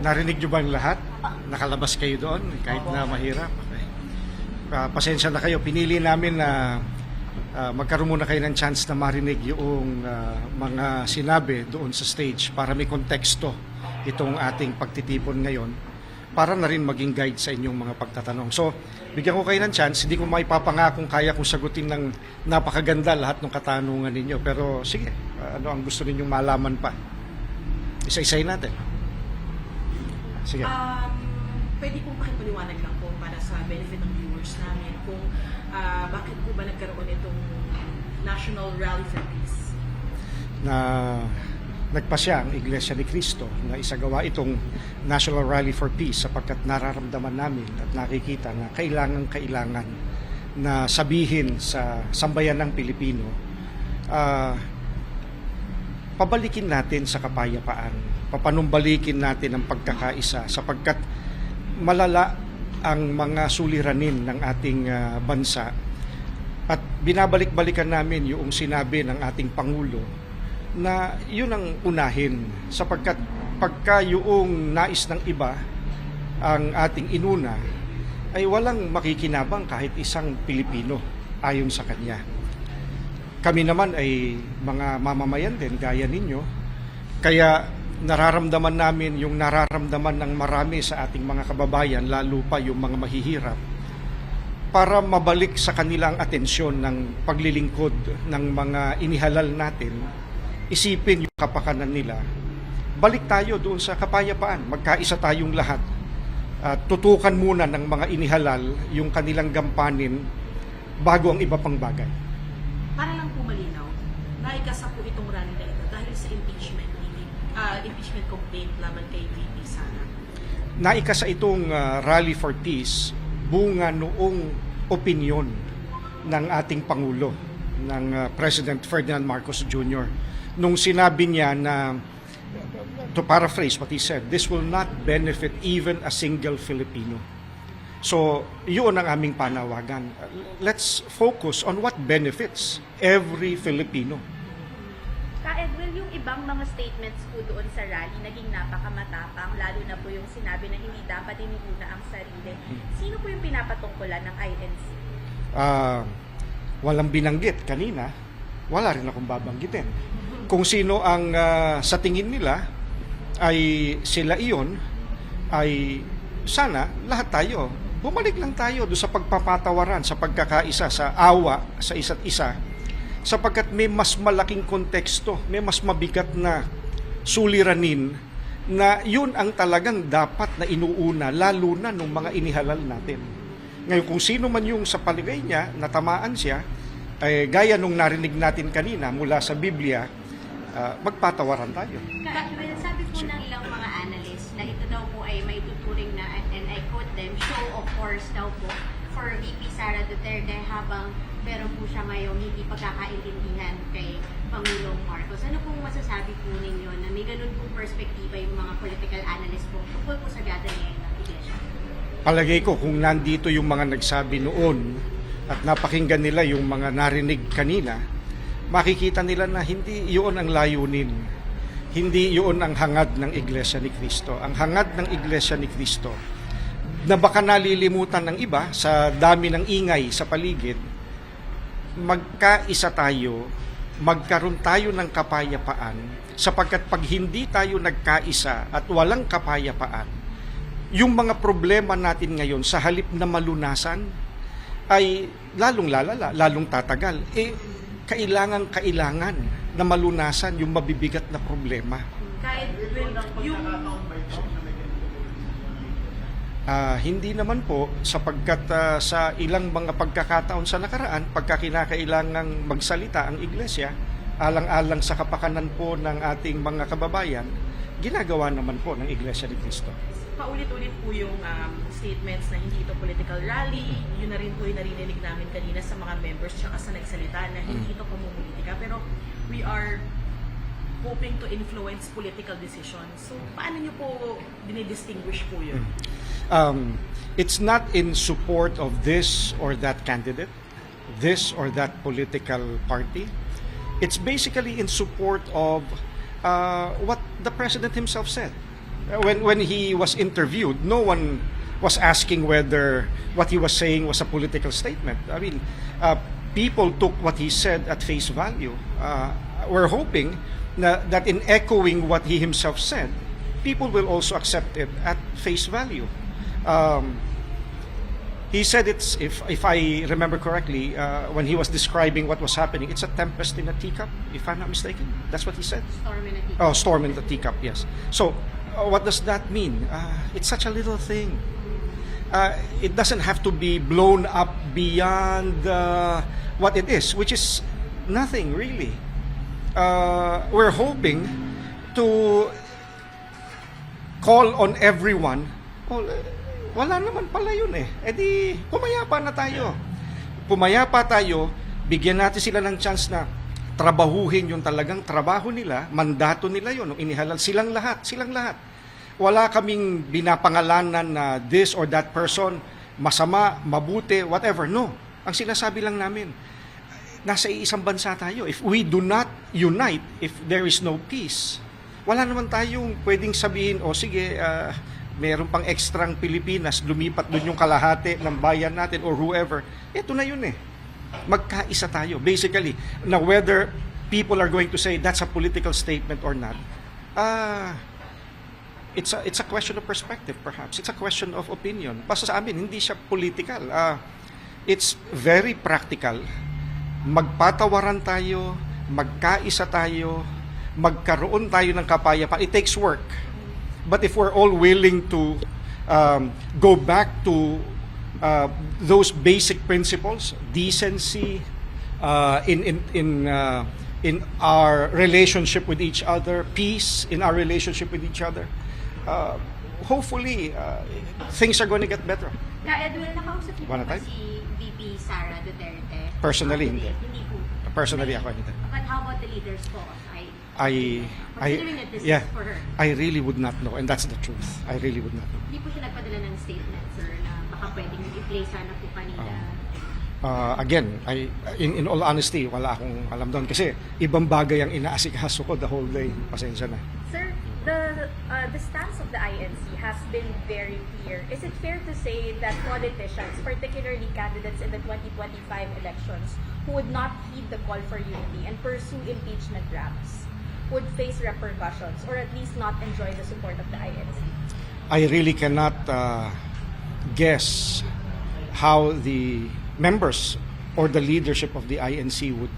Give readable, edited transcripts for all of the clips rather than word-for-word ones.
Narinig nyo ba ang lahat? Nakalabas kayo doon kahit na mahirap? Okay. Pasensya na kayo. Pinili namin na magkaroon muna kayo ng chance na marinig yung mga sinabi doon sa stage para may konteksto itong ating pagtitipon ngayon para na rin maging guide sa inyong mga pagtatanong. So, bigyan ko kayo ng chance. Hindi ko maipapangakong kaya kong sagutin ng napakaganda lahat ng katanungan ninyo. Pero sige, ano ang gusto ninyong malaman pa? Isa-isayin natin. Sige. Pwede pong pakipaliwanag lang po para sa benefit ng viewers namin kung bakit po ba nagkaroon itong National Rally for Peace? Na nagpasya ang Iglesia ni Cristo na isagawa itong National Rally for Peace sapagkat nararamdaman namin at nakikita na kailangan na sabihin sa sambayan ng Pilipino, pabalikin natin sa kapayapaan, papanumbalikin natin ang pagkakaisa sapagkat malala ang mga suliranin ng ating bansa at binabalik-balikan namin yung sinabi ng ating Pangulo na yun ang unahin sapagkat pagka yung nais ng iba ang ating inuna ay walang makikinabang kahit isang Pilipino ayon sa kanya. Kami naman ay mga mamamayan din gaya ninyo kaya nararamdaman namin yung nararamdaman ng marami sa ating mga kababayan lalo pa yung mga mahihirap para mabalik sa kanilang atensyon ng paglilingkod ng mga inihalal natin. Isipin yung kapakanan nila, balik tayo doon sa kapayapaan, magkaisa tayong lahat. Tutukan muna ng mga inihalal yung kanilang gampanin bago ang iba pang bagay. Para lang po malinaw, naikasa po itong rally na ito dahil sa impeachment complaint laban kay VP Sara. Naikasa itong Rally for Peace bunga noong opinyon ng ating Pangulo, ng President Ferdinand Marcos Jr. Nung sinabi niya na, to paraphrase what he said, this will not benefit even a single Filipino. So, yun ang aming panawagan. Let's focus on what benefits every Filipino. Ka-Edwin, yung ibang mga statements po doon sa rally naging napakamatapang, lalo na po yung sinabi na hindi dapat iniuna ang sarili. Sino po yung pinapatungkulan ng INC? Walang binanggit kanina, wala rin akong babanggitin. Kung sino ang sa tingin nila ay sila iyon, ay sana lahat tayo, bumalik lang tayo doon sa pagpapatawaran, sa pagkakaisa, sa awa sa isa't isa, sapagkat may mas malaking konteksto, may mas mabigat na suliranin na yun ang talagang dapat na inuuna, lalo na nung mga inihalal natin. Ngayon, kung sino man yung sa paligay niya, natamaan siya, gaya nung narinig natin kanina mula sa Biblia, magpatawaran tayo. Sabi po ng ilang mga analysts na ito daw po ay may tuturing na, and I quote them, show of force daw po for VP Sara Duterte habang meron po siya ngayong hindi pagkakaintindihan kay Pangulong Marcos. Ano pong masasabi po ninyo na may ganun pong perspektiba yung mga political analysts po tungkol po sa gathering ng Iglesia? Palagay ko kung nandito yung mga nagsabi noon at napakinggan nila yung mga narinig kanina, makikita nila na hindi iyon ang layunin. Hindi iyon ang hangad ng Iglesia ni Cristo. Ang hangad ng Iglesia ni Cristo na baka nalilimutan ng iba sa dami ng ingay sa paligid, magkaisa tayo, magkaroon tayo ng kapayapaan, sapagkat pag hindi tayo nagkaisa at walang kapayapaan, yung mga problema natin ngayon sa halip na malunasan ay lalong lalala, lalong tatagal. Kailangan na malunasan yung mabibigat na problema. Ka-Edwin, yung Hindi naman po sapagkat sa ilang mga pagkakataon sa nakaraan, pagka kinakailangang magsalita ang Iglesia, alang-alang sa kapakanan po ng ating mga kababayan, ginagawa naman po ng Iglesia ni Cristo. paulit-ulit po yung statements na hindi ito political rally. Yun na rin po yung narinig namin kanina sa mga members tsaka sa nagsalita na hindi ito pamumulitika. Pero we are hoping to influence political decisions. So, paano nyo po dinidistinguish po yun? It's not in support of this or that candidate, this or that political party. It's basically in support of what the President himself said. When he was interviewed, no one was asking whether what he was saying was a political statement. I mean, people took what he said at face value. We're hoping that in echoing what he himself said, people will also accept it at face value. He said it's, if I remember correctly, when he was describing what was happening, it's a tempest in a teacup, if I'm not mistaken. That's what he said. Storm in a teacup. Oh, storm in the teacup, yes. So, what does that mean? It's such a little thing. It doesn't have to be blown up beyond what it is, which is nothing really. We're hoping to call on everyone. Well, wala naman pala yun eh. E di, pumayapa na tayo. Pumayapa tayo, bigyan natin sila ng chance na trabahuhin yung talagang trabaho nila, mandato nila yun, inihalal silang lahat. Wala kaming binapangalanan na this or that person, masama, mabuti, whatever. No. Ang sinasabi lang namin, nasa isang bansa tayo. If we do not unite, if there is no peace, wala naman tayong pwedeng sabihin, o sige, meron pang ekstrang Pilipinas, lumipat doon yung kalahati ng bayan natin or whoever. Ito na yun eh. Magkaisa tayo. Basically, na whether people are going to say that's a political statement or not, it's a question of perspective perhaps. It's a question of opinion. Basta sa amin, hindi siya political. It's very practical. Magpatawaran tayo, magkaisa tayo, magkaroon tayo ng kapayapaan. It takes work. But if we're all willing to go back to those basic principles, decency, in our relationship with each other, peace in our relationship with each other, hopefully things are going to get better. Edwin, nakausap niyo One ba time? si VP Sara Duterte? Personally, Hindi. hindi. Hindi po. Personally, ako hindi. But how about the leaders po? Considering that this Yeah, is for her. I really would not know, and that's the truth. I really would not know. Hindi po siya nagpadala ng statement, sir, na baka pwedeng i-play sana po kanina. Again, in all honesty, wala akong alam doon kasi ibang bagay ang inaasikaso ko the whole day. Pasensya na. Sir, the stance of the INC has been very clear. Is it fair to say that politicians, particularly candidates in the 2025 elections, who would not heed the call for unity and pursue impeachment raps, would face repercussions or at least not enjoy the support of the INC? I really cannot guess how the members or the leadership of the INC would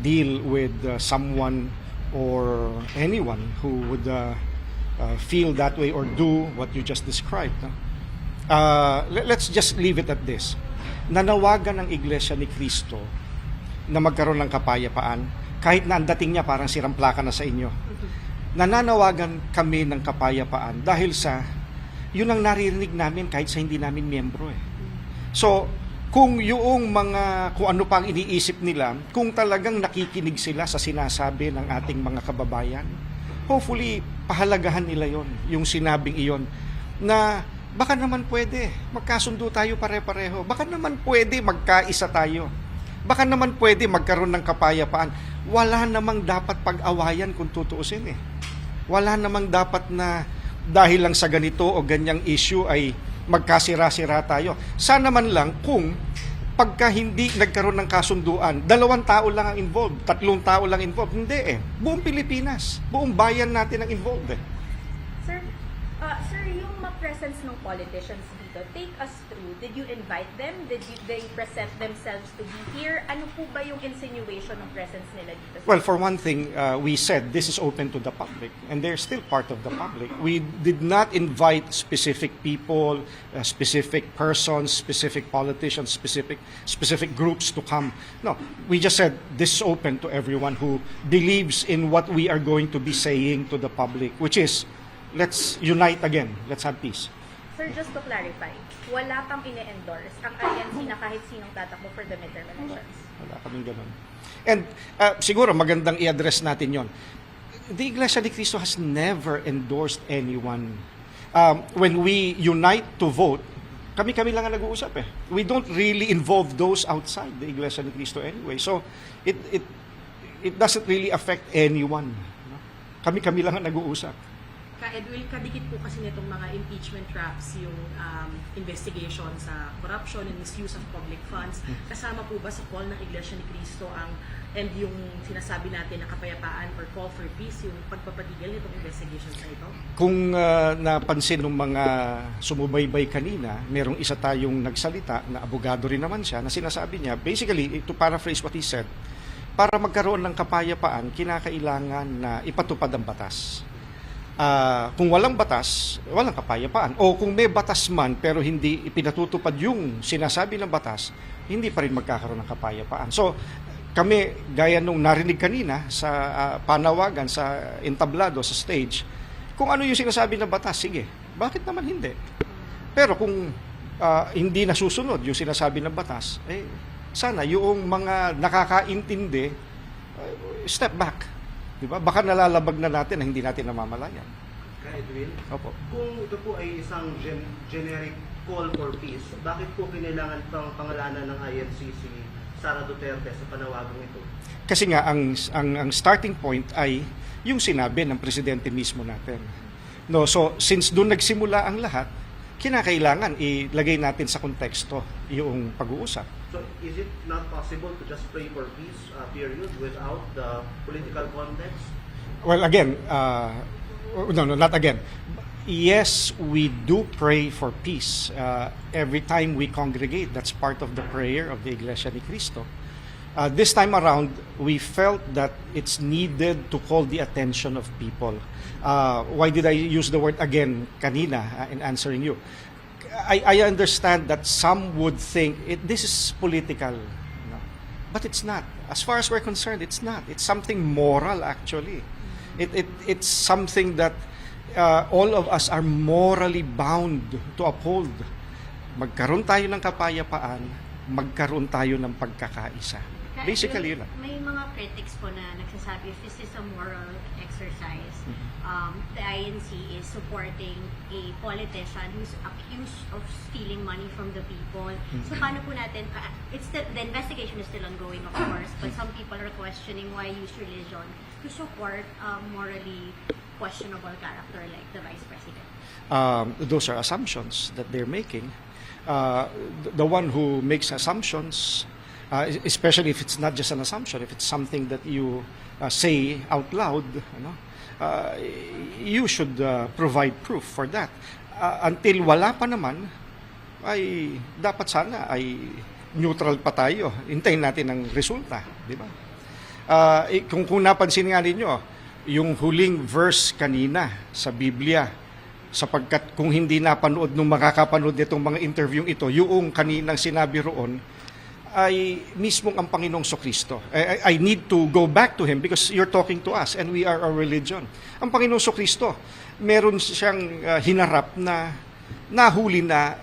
deal with someone or anyone who would feel that way or do what you just described. No? Let's just leave it at this. Nanawagan ng Iglesia ni Cristo na magkaroon ng kapayapaan kahit na ang dating niya parang siramplaka na sa inyo. Nananawagan kami ng kapayapaan dahil sa yun ang naririnig namin kahit sa hindi namin miyembro eh. So, kung ano pang iniisip nila, kung talagang nakikinig sila sa sinasabi ng ating mga kababayan, hopefully pahalagahan nila yon, yung sinabing iyon na baka naman pwede magkasundo tayo pare-pareho, baka naman pwede magkaisa tayo, baka naman pwede magkaroon ng kapayapaan. Wala namang dapat pag-awayan kung tutuusin eh. Wala namang dapat na dahil lang sa ganito o ganyang issue ay magkasira-sira tayo. Sana man lang kung pagka hindi nagkaroon ng kasunduan, 2 tao lang ang involved, 3 tao lang involved. Hindi eh. Buong Pilipinas, buong bayan natin ang involved eh. Sir, yung presence ng politicians dito, take us through. Did you invite them? Did they present themselves to be here? Ano po ba yung insinuation ng presence nila dito? Well, for one thing, we said this is open to the public, and they're still part of the public. We did not invite specific people, specific persons, specific politicians, specific groups to come. No, we just said this is open to everyone who believes in what we are going to be saying to the public, which is, let's unite again, let's have peace. Sir, just to clarify, wala pang ine-endorse ang INC na kahit sinong tatakbo for the midterm elections? Wala kaming ganun. And siguro magandang i-address natin yon. The Iglesia ni Cristo has never endorsed anyone. When we unite to vote, kami-kami lang ang nag-uusap eh. We don't really involve those outside the Iglesia ni Cristo anyway. So, it doesn't really affect anyone. No? Kami-kami lang ang nag-uusap. Edwin, kadikit po kasi nitong mga impeachment traps yung investigation sa corruption and misuse of public funds. Kasama po ba sa call ng Iglesia ni Cristo and yung sinasabi natin na kapayapaan or call for peace, yung pagpapatigil nitong investigations na ito? Kung napansin ng mga sumubaybay kanina, merong isa tayong nagsalita na abogado rin naman siya na sinasabi niya, basically, to paraphrase what he said, para magkaroon ng kapayapaan, kinakailangan na ipatupad ang batas. Kung walang batas, walang kapayapaan. O kung may batas man pero hindi ipinatutupad yung sinasabi ng batas, hindi pa rin magkakaroon ng kapayapaan. So, kami, gaya nung narinig kanina sa panawagan, sa entablado, sa stage, kung ano yung sinasabi ng batas, sige, bakit naman hindi? Pero kung hindi nasusunod yung sinasabi ng batas, sana yung mga nakakaintindi, step back. Diba? Baka nalalabag na natin na hindi natin namamalayan. Edwin, Opo. kung ito po ay isang generic call for peace, bakit po kinailangan pang pangalanan ng INC si Sara Duterte sa panawagang ito? Kasi nga ang starting point ay yung sinabi ng presidente mismo natin. No, so since doon nagsimula ang lahat, kinakailangan ilagay natin sa konteksto yung pag-uusap. So, is it not possible to just pray for peace, period, without the political context? Well, again, no, not again. Yes, we do pray for peace. Every time we congregate, that's part of the prayer of the Iglesia ni Cristo. This time around, we felt that it's needed to call the attention of people. Why did I use the word again kanina in answering you? I understand that some would think this is political, no? But it's not. As far as we're concerned, it's not. It's something moral, actually. It's something that all of us are morally bound to uphold. Magkaroon tayo ng kapayapaan, magkaroon tayo ng pagkakaisa. Basically, yun lang. May mga critics po na nagsasabi if this is a moral exercise, the INC is supporting a politician who's accused of stealing money from the people. So paano po natin, the investigation is still ongoing of course, but some people are questioning why use religion to support a morally questionable character like the Vice President. Those are assumptions that they're making. The one who makes assumptions, especially if it's not just an assumption, if it's something that you say out loud, you should provide proof for that. Until wala pa naman, ay dapat sana ay neutral pa tayo. Hintayin natin ang resulta, di ba? Kung napansin nga ninyo, yung huling verse kanina sa Biblia, sapagkat kung hindi napanood nung makakapanood nitong mga interview ito, yung kaninang sinabi roon, ay mismong ang Panginoong Sokristo. I need to go back to Him because you're talking to us and we are a religion. Ang Panginoong Sokristo, meron siyang hinarap na nahuli na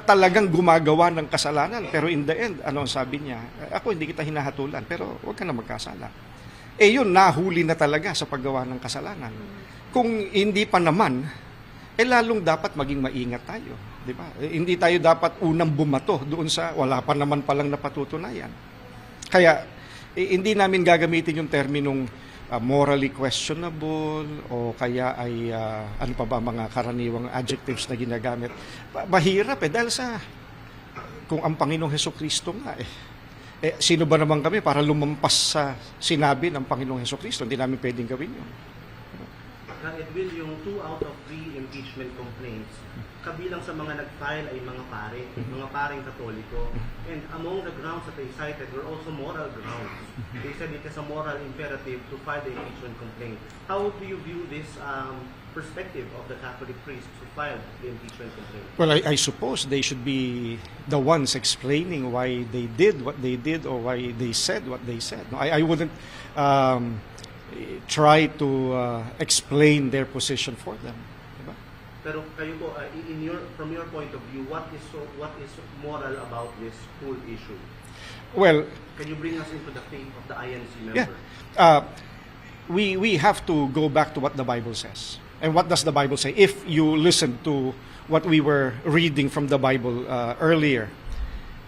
talagang gumagawa ng kasalanan. Pero in the end, ano ang sabi niya? Ako hindi kita hinahatulan, pero huwag ka na magkasala. Yun, nahuli na talaga sa paggawa ng kasalanan. Kung hindi pa naman, lalong dapat maging maingat tayo. Di ba? Hindi tayo dapat unang bumato doon sa wala pa naman palang napatutunayan. Kaya, hindi namin gagamitin yung terminong morally questionable o kaya ay ano pa ba mga karaniwang adjectives na ginagamit. Mahirap dahil sa kung ang Panginoong Hesukristo nga sino ba naman kami para lumampas sa sinabi ng Panginoong Hesukristo? Hindi namin pwedeng gawin yun. Edwin, yung 2 out of 3 impeachment complaints, kabilang sa mga nag-file ay mga paring Katoliko. And among the grounds that they cited were also moral grounds. They said it is a moral imperative to file the impeachment complaint. How do you view this perspective of the Catholic priests who filed the impeachment complaint? Well, I suppose they should be the ones explaining why they did what they did or why they said what they said. No, I wouldn't try to explain their position for them. Diba? Pero kayo po, from your point of view, what is moral about this whole issue? Well, Can you bring us into the faith of the INC member? yeah. We have to go back to what the Bible says. And what does the Bible say? If you listen to what we were reading from the Bible earlier,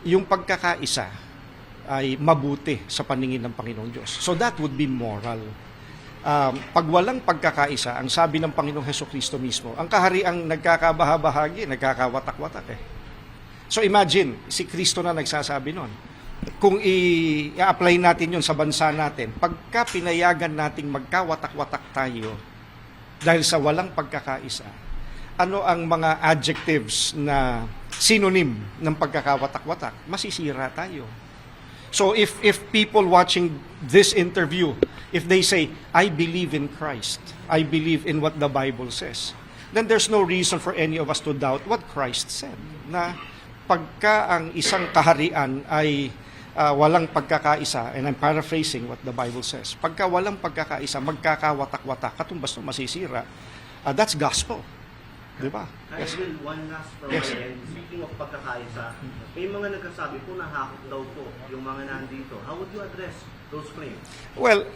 yung pagkakaisa ay mabuti sa paningin ng Panginoong Diyos. So that would be moral. pag walang pagkakaisa, ang sabi ng Panginoong Hesukristo mismo, ang kahariang nagkakabahabahagi, nagkakawatak-watak eh. So imagine, si Kristo na nagsasabi nun. Kung i-apply natin yun sa bansa natin, pagka pinayagan nating magkawatak-watak tayo dahil sa walang pagkakaisa, ano ang mga adjectives na synonym ng pagkakawatak-watak? Masisira tayo. So if people watching this interview, if they say, I believe in Christ, I believe in what the Bible says, then there's no reason for any of us to doubt what Christ said. Na pagka ang isang kaharian ay walang pagkakaisa, and I'm paraphrasing what the Bible says, pagka walang pagkakaisa, magkakawatak-watak, katumbas na masisira, that's gospel. Di ba? Yes. Will, one last from Yes. my end. Speaking of pagkakaisa, may mga nagkasabi po na hakot daw po yung mga nandito. How would you address those claims? Well,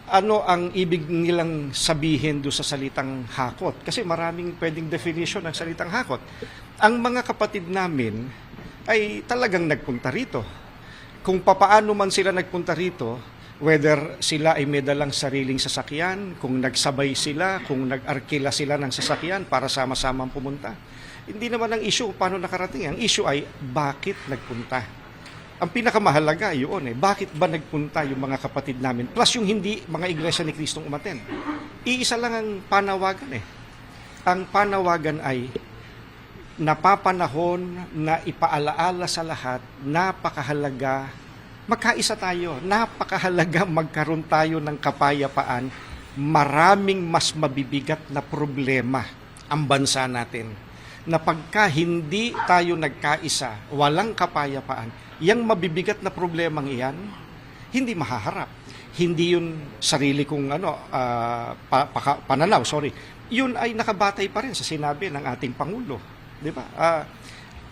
ano ang ibig nilang sabihin do sa salitang hakot? Kasi maraming pwedeng definition ng salitang hakot. Ang mga kapatid namin ay talagang nagpunta rito. Kung papaano man sila nagpunta rito, whether sila ay may dalang sariling sasakyan, kung nagsabay sila, kung nag-arkila sila ng sasakyan para sama-samang pumunta. Hindi naman ang issue paano nakarating. Ang issue ay bakit nagpunta. Ang pinakamahalaga yun bakit ba nagpunta yung mga kapatid namin? Plus yung hindi mga iglesia ni Kristong umaten. Iisa lang ang panawagan Ang panawagan ay napapanahon na ipaalaala sa lahat, napakahalaga, magkaisa tayo, napakahalaga magkaroon tayo ng kapayapaan. Maraming mas mabibigat na problema ang bansa natin. Na pagka hindi tayo nagkaisa, walang kapayapaan, yung mabibigat na problemang iyan, hindi mahaharap. Hindi yun sarili kong pananaw, Yun ay nakabatay pa rin sa sinabi ng ating Pangulo. Di ba?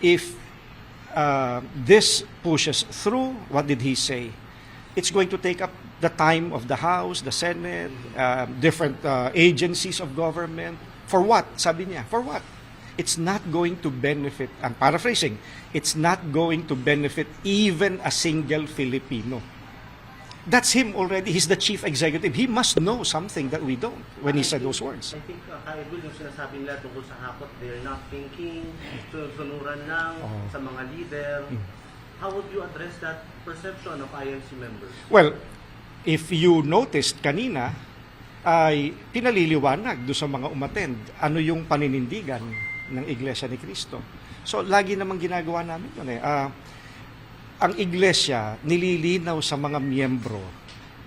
If this pushes through, what did he say? It's going to take up the time of the House, the Senate, different agencies of government. For what? Sabi niya, for what? It's not going to benefit, I'm paraphrasing, it's not going to benefit even a single Filipino. That's him already. He's the chief executive. He must know something that we don't when he said those words. I think, Edwin, yung sinasabi nila tungkol sa hakot, they're not thinking, sunuran lang sa mga leader. How would you address that perception of INC members? Well, if you noticed kanina, ay pinaliliwanag do sa mga umattend ano yung paninindigan ng Iglesia ni Cristo. So, lagi namang ginagawa namin yun ang Iglesia nililinaw sa mga miyembro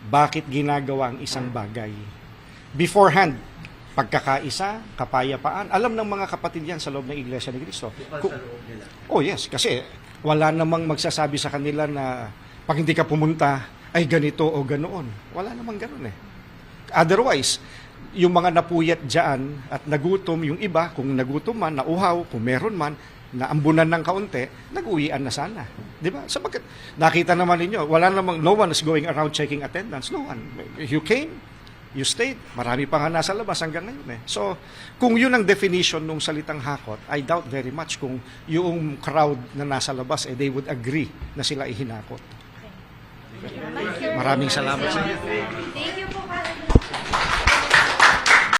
bakit ginagawa ang isang bagay. Beforehand, pagkakaisa, kapayapaan, alam ng mga kapatid yan sa loob ng Iglesia ni Cristo. Bukod sa loob nila. Oh yes, kasi wala namang magsasabi sa kanila na pag hindi ka pumunta, ay ganito o ganoon. Wala namang ganoon Otherwise, yung mga napuyat dyan at nagutom, yung iba, kung nagutom man, nauhaw, kung meron man, naambunan ng kaunti, nag-uwian na sana. Di ba? Sapagkat nakita naman ninyo, no one is going around checking attendance. No one. You came, you stayed. Marami pa nga nasa labas hanggang ngayon So, kung yun ang definition ng salitang hakot, I doubt very much kung yung crowd na nasa labas, they would agree na sila ihinakot. Maraming salamat sa inyo. Thank